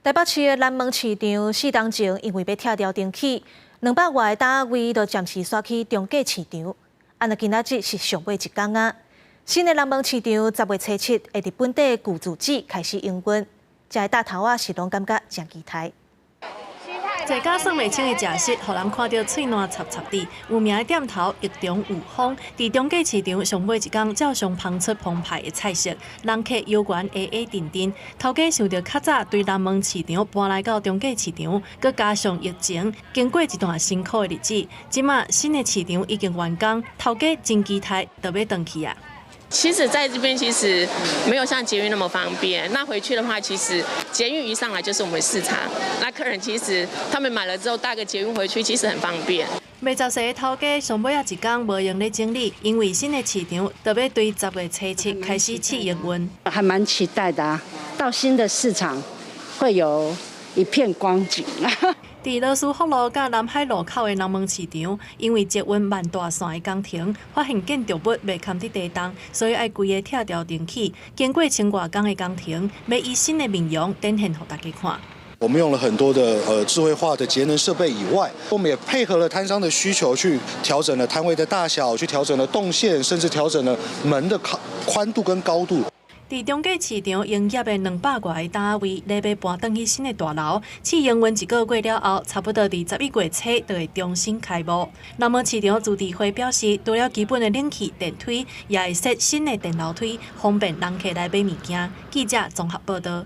台北市的南门市场4天前因为要拆掉电器，200外的单位就暂时刷去中价市场。安那今仔日是上尾一天啊！新的南门市场10月初7会伫本地旧自治开始营运，这个大头啊是拢感觉真期待。 在家算袂清的食食，互人看到喙烂插插的。有名的店头益中有风，伫中价市场上尾一天照常捧出澎湃的菜色，人客游园 AA 阵阵。头家想到较早对南门市场搬来到中价市场，佮加上疫情，经过一段辛苦的日子，即马新的市场已经完工，头家真期待，就要回去啊！ 其实在这边其实没有像捷运那么方便。那回去的话，其实捷运一上来就是我们市场。那客人其实他们买了之后搭个捷运回去，其实很方便。卖早市的头家上尾一天无用咧整理，因为新的市场就要对10月初7开始试营运。还蛮期待的啊！到新的市场会有一片光景。伫罗斯福路甲南海路口的南门市场，因为捷运万大线的工程，发现建筑物未堪伫地动，所以爱规个拆掉电器。经过千外工的工程，要以新的面容展现给大家看。 我们用了很多的智慧化的节能设备以外，我们也配合了摊商的需求，去调整了摊位的大小，去调整了动线，甚至调整了门的宽度跟高度。 伫中价市场营业的200外个单位，咧要搬转去新的大楼，试营运1个月了后，差不多伫11月初就会重新开幕。南门市场主持会表示，除了基本的冷气、电梯，也会设新的电楼梯，方便人客来买物件。记者综合报道。